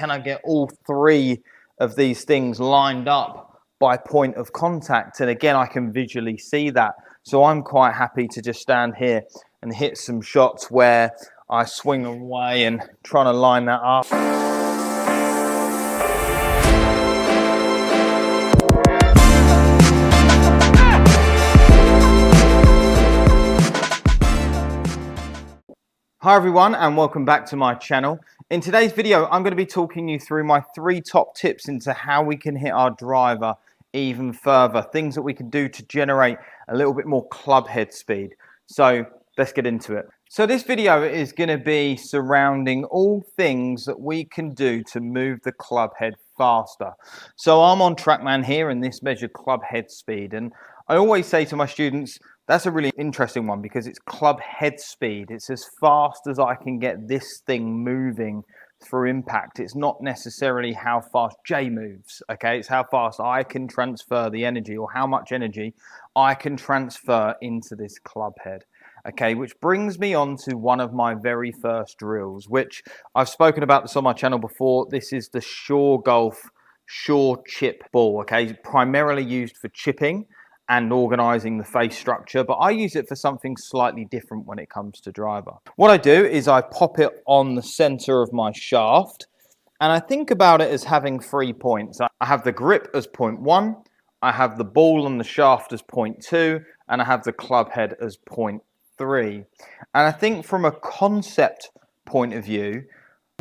Can I get all three of these things lined up by point of contact? And again, I can visually see that. So I'm quite happy to just stand here and hit some shots where I swing away and trying to line that up. Hi everyone, and welcome back to my channel. In today's video, I'm going to be talking you through my 3 top tips into how we can hit our driver even further. Things that we can do to generate a little bit more club head speed. So let's get into it. So this video is going to be surrounding all things that we can do to move the club head faster. So I'm on TrackMan here, and this measures club head speed. And I always say to my students, that's a really interesting one because it's club head speed. It's as fast as I can get this thing moving through impact. It's not necessarily how fast J moves, okay? It's how fast I can transfer the energy, or how much energy I can transfer into this club head, okay? Which brings me on to one of my very first drills, which I've spoken about this on my channel before. This is the Shore Golf Shore Chip Ball, okay? Primarily used for chipping and organizing the face structure, but I use it for something slightly different when it comes to driver. What I do is I pop it on the center of my shaft, and I think about it as having 3 points. I have the grip as point 1, I have the ball on the shaft as point 2, and I have the club head as point 3. And I think from a concept point of view,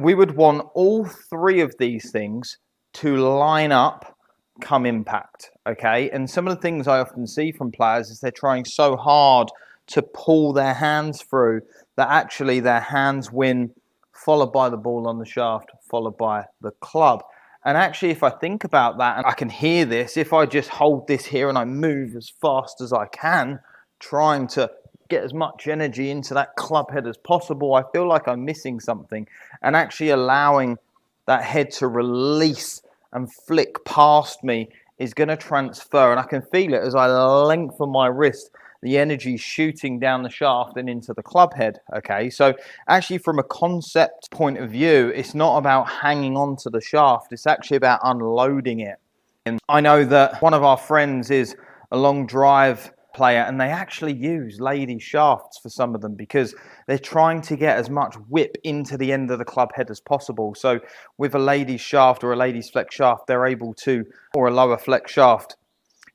we would want all 3 of these things to line up come impact, okay? And some of the things I often see from players is they're trying so hard to pull their hands through that actually their hands win, followed by the ball on the shaft, followed by the club. And actually, if I think about that, and I can hear this, if I just hold this here and I move as fast as I can, trying to get as much energy into that club head as possible, I feel like I'm missing something. And actually allowing that head to release and flick past me is going to transfer, and I can feel it as I lengthen my wrist, the energy shooting down the shaft and into the club head, okay? So actually, from a concept point of view, it's not about hanging on to the shaft, it's actually about unloading it. And I know that one of our friends is a long drive player, and they actually use lady shafts for some of them because they're trying to get as much whip into the end of the club head as possible. So with a lady's shaft or a lady's flex shaft, they're able to, or a lower flex shaft,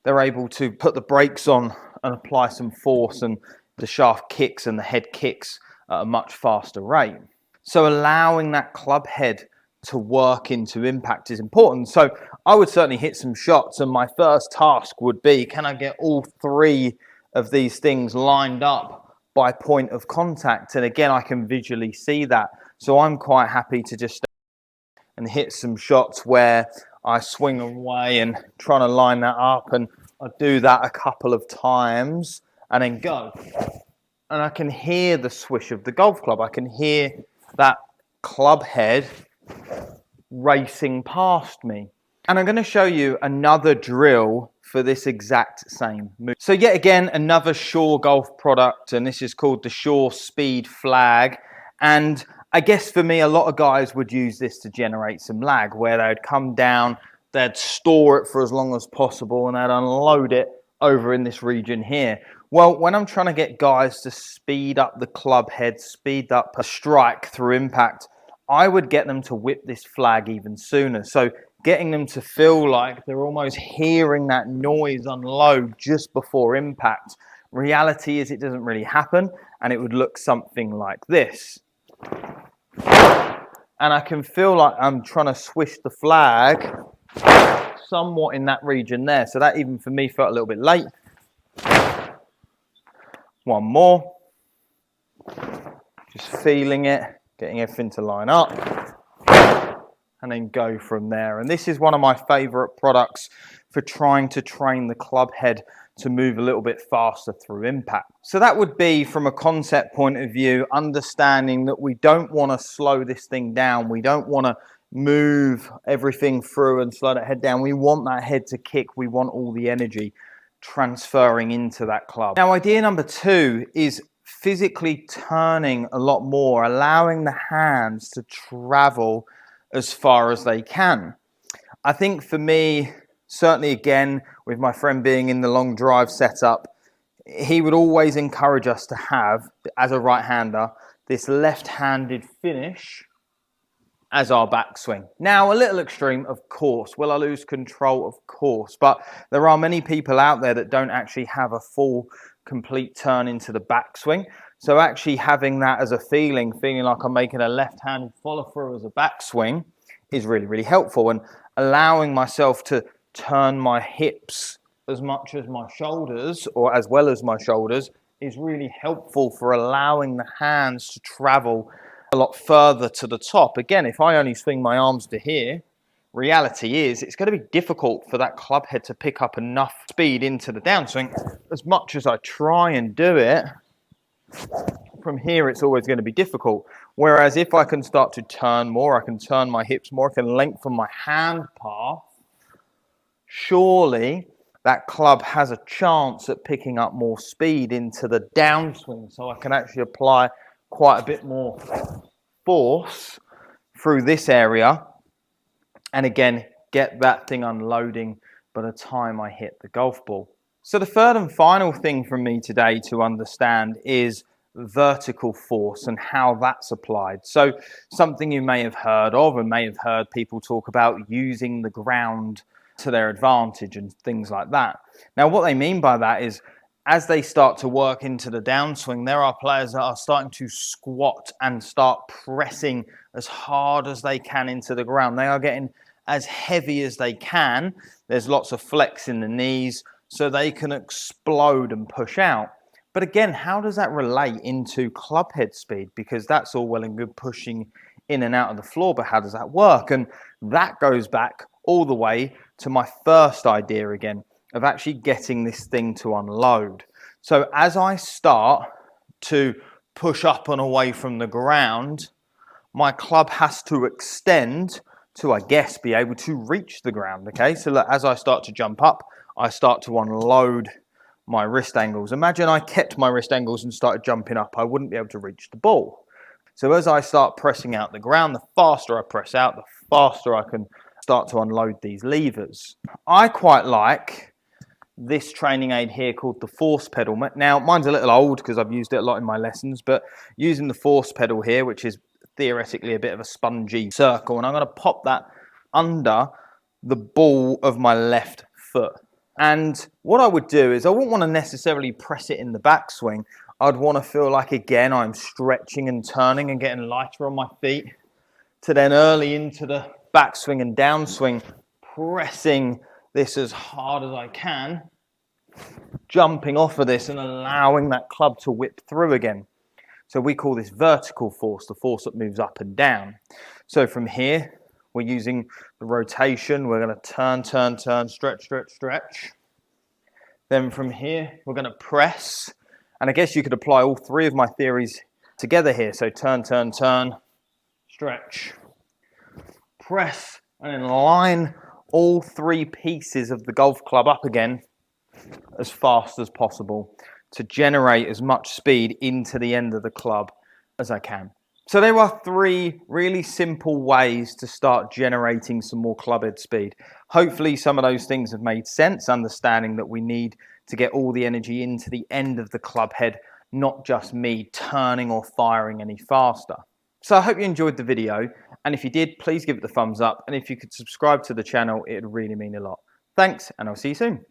they're able to put the brakes on and apply some force, and the shaft kicks and the head kicks at a much faster rate. So allowing that club head to work into impact is important. So I would certainly hit some shots, and my first task would be, can I get all 3 of these things lined up by point of contact? And again, I can visually see that. So I'm quite happy to just stand and hit some shots where I swing away and trying to line that up, and I do that a couple of times and then go. And I can hear the swish of the golf club. I can hear that club head racing past me. And I'm going to show you another drill for this exact same move. So yet again, another Shore Golf product, and this is called the Shore Speed Flag. And I guess for me, a lot of guys would use this to generate some lag, where they'd come down, they'd store it for as long as possible, and they'd unload it over in this region here. Well, when I'm trying to get guys to speed up the club head, speed up a strike through impact, I would get them to whip this flag even sooner. So getting them to feel like they're almost hearing that noise unload just before impact. Reality is it doesn't really happen, and it would look something like this. And I can feel like I'm trying to swish the flag somewhat in that region there. So that even for me felt a little bit late. One more. Just feeling it. Getting everything to line up, and then go from there. And this is one of my favorite products for trying to train the club head to move a little bit faster through impact. So that would be, from a concept point of view, understanding that we don't want to slow this thing down. We don't want to move everything through and slow that head down. We want that head to kick. We want all the energy transferring into that club. Now, idea number 2 is physically turning a lot more, allowing the hands to travel as far as they can. I think for me, certainly again, with my friend being in the long drive setup, he would always encourage us to have, as a right-hander, this left-handed finish as our backswing. Now, a little extreme, of course. Will I lose control? Of course. But there are many people out there that don't actually have a full, complete turn into the backswing. So actually having that as a feeling like I'm making a left-handed follow-through as a backswing is really, really helpful. And allowing myself to turn my hips as much as my shoulders, or as well as my shoulders, is really helpful for allowing the hands to travel a lot further to the top. Again, if I only swing my arms to here, reality is it's going to be difficult for that club head to pick up enough speed into the downswing. As much as I try and do it, from here it's always going to be difficult. Whereas if I can start to turn more, I can turn my hips more, I can lengthen my hand path, surely that club has a chance at picking up more speed into the downswing, so I can actually apply quite a bit more force through this area, and again, get that thing unloading by the time I hit the golf ball. So the third and final thing from me today to understand is vertical force and how that's applied. So something you may have heard of and may have heard people talk about, using the ground to their advantage and things like that. Now, what they mean by that is, as they start to work into the downswing, there are players that are starting to squat and start pressing as hard as they can into the ground. They are getting as heavy as they can. There's lots of flex in the knees so they can explode and push out. But again, how does that relate into club head speed? Because that's all well and good pushing in and out of the floor, but how does that work? And that goes back all the way to my first idea again, of actually getting this thing to unload. So as I start to push up and away from the ground, my club has to extend to, I guess, be able to reach the ground, okay? So look, as I start to jump up, I start to unload my wrist angles. Imagine I kept my wrist angles and started jumping up, I wouldn't be able to reach the ball. So as I start pressing out the ground, the faster I press out, the faster I can start to unload these levers. I quite like this training aid here called the force pedal. Now, mine's a little old because I've used it a lot in my lessons, but using the force pedal here, which is theoretically a bit of a spongy circle, and I'm going to pop that under the ball of my left foot. And what I would do is, I wouldn't want to necessarily press it in the backswing. I'd want to feel like, again, I'm stretching and turning and getting lighter on my feet, to then early into the backswing and downswing, pressing this as hard as I can, jumping off of this and allowing that club to whip through again. So we call this vertical force, the force that moves up and down. So from here, we're using the rotation. We're going to turn, turn, turn, stretch, stretch, stretch. Then from here, we're going to press. And I guess you could apply all three of my theories together here. So turn, turn, turn, stretch, press, and then line all three pieces of the golf club up again as fast as possible to generate as much speed into the end of the club as I can. So there are three really simple ways to start generating some more club head speed. Hopefully some of those things have made sense, understanding that we need to get all the energy into the end of the club head, not just me turning or firing any faster. So I hope you enjoyed the video, and if you did, please give it the thumbs up, and if you could subscribe to the channel, it would really mean a lot. Thanks, and I'll see you soon.